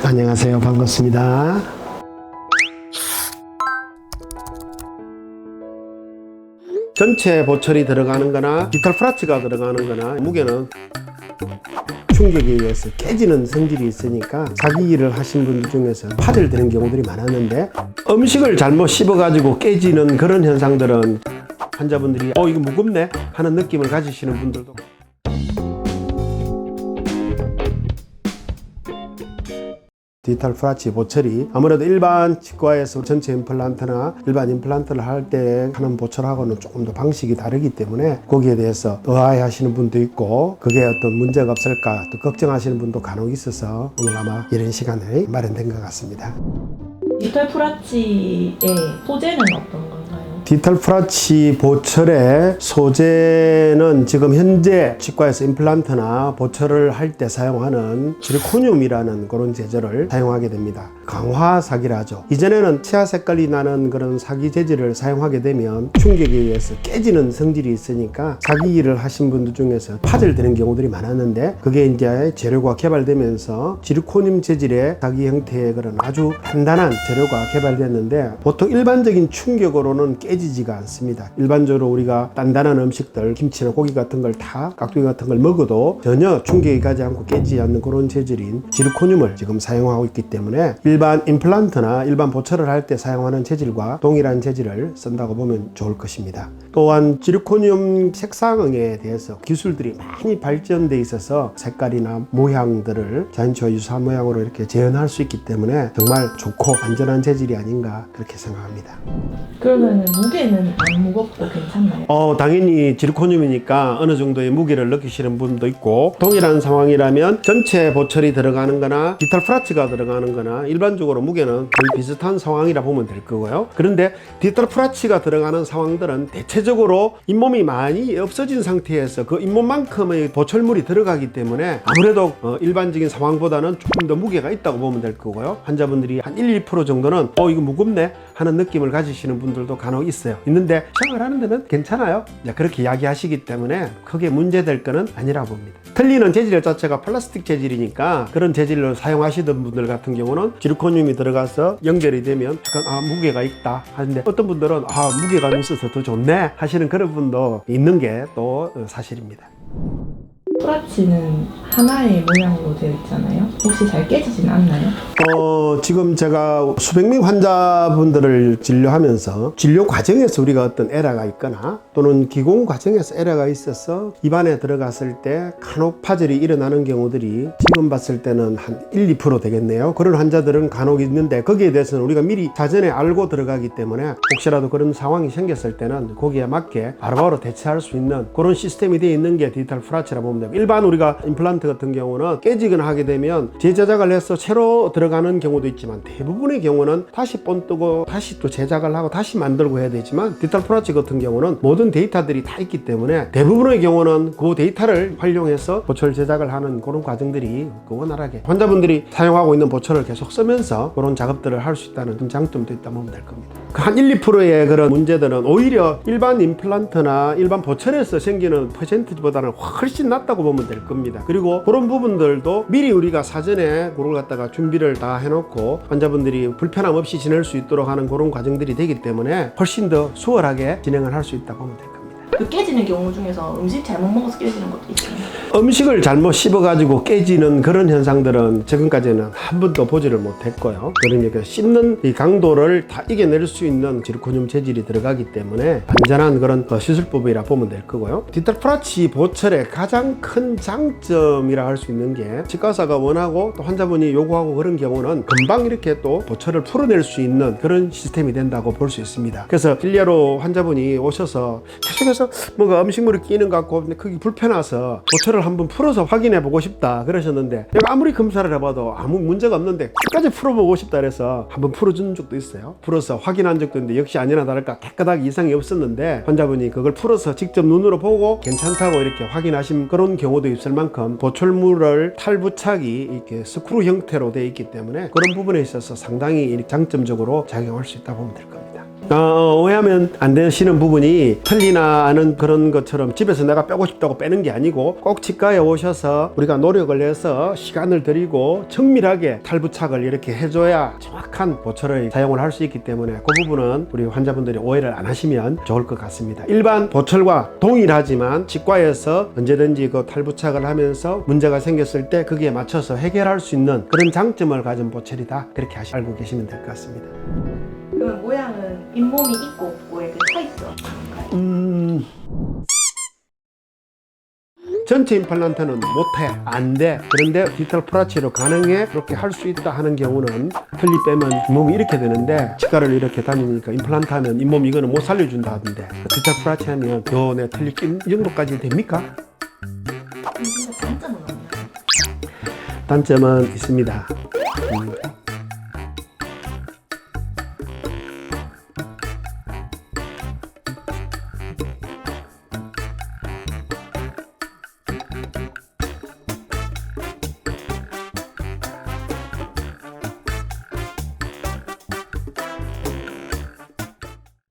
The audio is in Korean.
안녕하세요. 반갑습니다. 전체 보철이 들어가는 거나 디탈 플라츠가 들어가는 거나 무게는 충격에 의해서 깨지는 성질이 있으니까 사기기를 하신 분들 중에서 파열 되는 경우들이 많았는데, 음식을 잘못 씹어 가지고 깨지는 그런 현상들은 환자분들이 이거 무겁네 하는 느낌을 가지시는 분들도 디탈 플라치 보철이 아무래도 일반 치과에서 전체 임플란트나 일반 임플란트를 할 때 하는 보철하고는 조금 더 방식이 다르기 때문에 거기에 대해서 의아해 하시는 분도 있고, 그게 어떤 문제가 없을까 또 걱정하시는 분도 간혹 있어서 오늘 아마 이런 시간이 마련된 것 같습니다. 디탈 플라치의 소재는 어떤 건가요? 디탈 플라치 보철의 소재는 지금 현재 치과에서 임플란트나 보철을 할 때 사용하는 지르코늄이라는 그런 재질을 사용하게 됩니다. 강화 사기를 하죠. 이전에는 치아 색깔이 나는 그런 사기 재질을 사용하게 되면 충격에 의해서 깨지는 성질이 있으니까 사기기를 하신 분들 중에서 파열되는 경우들이 많았는데, 그게 이제 재료가 개발되면서 지르코늄 재질의 사기 형태의 그런 아주 단단한 재료가 개발됐는데, 보통 일반적인 충격으로는 깨지지가 않습니다. 일반적으로 우리가 단단한 음식들, 김치나 고기 같은 걸 다 깍두기 같은 걸 먹어도 전혀 충격이 가지 않고 깨지지 않는 그런 재질인 지르코늄을 지금 사용하고 있기 때문에 일반 임플란트나 일반 보철을 할 때 사용하는 재질과 동일한 재질을 쓴다고 보면 좋을 것입니다. 또한 지르코늄 색상에 대해서 기술들이 많이 발전돼 있어서 색깔이나 모양들을 자연치와 유사한 모양으로 이렇게 재현할 수 있기 때문에 정말 좋고 안전한 재질이 아닌가 그렇게 생각합니다. 그러면 무게는 안 무겁고 괜찮나요? 당연히 지르코늄이니까 어느 정도의 무게를 느끼시는 분도 있고, 동일한 상황이라면 전체 보철이 들어가는 거나 디탈 플라츠가 들어가는 거나 일반적으로 무게는 거의 비슷한 상황이라 보면 될 거고요. 그런데 디탈 플라츠가 들어가는 상황들은 대체적으로 잇몸이 많이 없어진 상태에서 그 잇몸만큼의 보철물이 들어가기 때문에 아무래도 일반적인 상황보다는 조금 더 무게가 있다고 보면 될 거고요. 환자분들이 한 1~2% 정도는 이거 무겁네 하는 느낌을 가지시는 분들도 간혹 있는데 생활하는 데는 괜찮아요. 그렇게 이야기하시기 때문에 크게 문제될 거는 아니라고 봅니다. 틀리는 재질 자체가 플라스틱 재질이니까 그런 재질로 사용하시던 분들 같은 경우는 지르코늄이 들어가서 연결이 되면 약간 무게가 있다 하는데, 어떤 분들은 무게가 있어서 더 좋네 하시는 그런 분도 있는 게 또 사실입니다. 플라치는 하나의 모양으로 되어 있잖아요. 혹시 잘 깨지진 않나요? 지금 제가 수백 명 환자분들을 진료하면서 진료 과정에서 우리가 어떤 에러가 있거나 또는 기공 과정에서 에러가 있어서 입안에 들어갔을 때 간혹 파열이 일어나는 경우들이 지금 봤을 때는 한 1~2% 되겠네요. 그런 환자들은 간혹 있는데, 거기에 대해서는 우리가 미리 사전에 알고 들어가기 때문에 혹시라도 그런 상황이 생겼을 때는 거기에 맞게 바로바로 대처할 수 있는 그런 시스템이 되어 있는 게 디탈 플라치라고 보면 됩니다. 일반 우리가 임플란트 같은 경우는 깨지거나 하게 되면 재제작을 해서 새로 들어가는 경우도 있지만, 대부분의 경우는 다시 본 뜨고 다시 또 제작을 하고 다시 만들고 해야 되지만, 디탈 플라치 같은 경우는 모든 데이터들이 다 있기 때문에 대부분의 경우는 그 데이터를 활용해서 보철 제작을 하는 그런 과정들이 원활하게 환자분들이 사용하고 있는 보철을 계속 쓰면서 그런 작업들을 할 수 있다는 장점도 있다 보면 될 겁니다. 한 1~2%의 그런 문제들은 오히려 일반 임플란트나 일반 보철에서 생기는 퍼센트보다는 훨씬 낮다고 보면 될 겁니다. 그리고 그런 부분들도 미리 우리가 사전에 그걸 갖다가 준비를 다 해놓고 환자분들이 불편함 없이 지낼 수 있도록 하는 그런 과정들이 되기 때문에 훨씬 더 수월하게 진행을 할 수 있다고 보면 될 겁니다. 그 깨지는 경우 중에서 음식 잘못 먹어서 깨지는 것도 있어요. 음식을 잘못 씹어가지고 깨지는 그런 현상들은 지금까지는 한 번도 보지를 못했고요. 그러니까 씹는 이 강도를 다 이겨낼 수 있는 지르코늄 재질이 들어가기 때문에 안전한 그런 시술법이라 보면 될 거고요. 디탈 플라치 보철의 가장 큰 장점이라 할 수 있는 게, 치과의사가 원하고 또 환자분이 요구하고 그런 경우는 금방 이렇게 또 보철을 풀어낼 수 있는 그런 시스템이 된다고 볼 수 있습니다. 그래서 일례로 환자분이 오셔서 계속해서 뭔가 음식물이 끼는 것 같고 근데 그게 불편해서 보철을 한번 풀어서 확인해 보고 싶다 그러셨는데, 내가 아무리 검사를 해봐도 아무 문제가 없는데 끝까지 풀어보고 싶다 그래서 한번 풀어준 적도 있어요. 풀어서 확인한 적도 있는데 역시 아니나 다를까 깨끗하게 이상이 없었는데, 환자분이 그걸 풀어서 직접 눈으로 보고 괜찮다고 이렇게 확인하신 그런 경우도 있을 만큼 보철물을 탈부착이 이렇게 스크루 형태로 되어 있기 때문에 그런 부분에 있어서 상당히 장점적으로 작용할 수 있다고 보면 될 겁니다. 오해하면 안 되시는 부분이 틀리나 하는 그런 것처럼 집에서 내가 빼고 싶다고 빼는 게 아니고 꼭 치과에 오셔서 우리가 노력을 해서 시간을 들이고 정밀하게 탈부착을 이렇게 해줘야 정확한 보철의 사용을 할 수 있기 때문에 그 부분은 우리 환자분들이 오해를 안 하시면 좋을 것 같습니다. 일반 보철과 동일하지만 치과에서 언제든지 그 탈부착을 하면서 문제가 생겼을 때 거기에 맞춰서 해결할 수 있는 그런 장점을 가진 보철이다. 그렇게 알고 계시면 될 것 같습니다. 그러면 모양은 잇몸이 있고 없고의 그 차이점. 전체 임플란트는 못해, 안 돼. 그런데 디지털 프라치로 가능해, 그렇게 할 수 있다 하는 경우는 틀니 빼면 잇몸이 이렇게 되는데 치과를 이렇게 다니니까 임플란트 하면 잇몸 이거는 못 살려준다 하던데 디지털 프라치 하면 내 틀니 이 정도까지 됩니까? 진짜 단점은 없나요? 단점은 있습니다.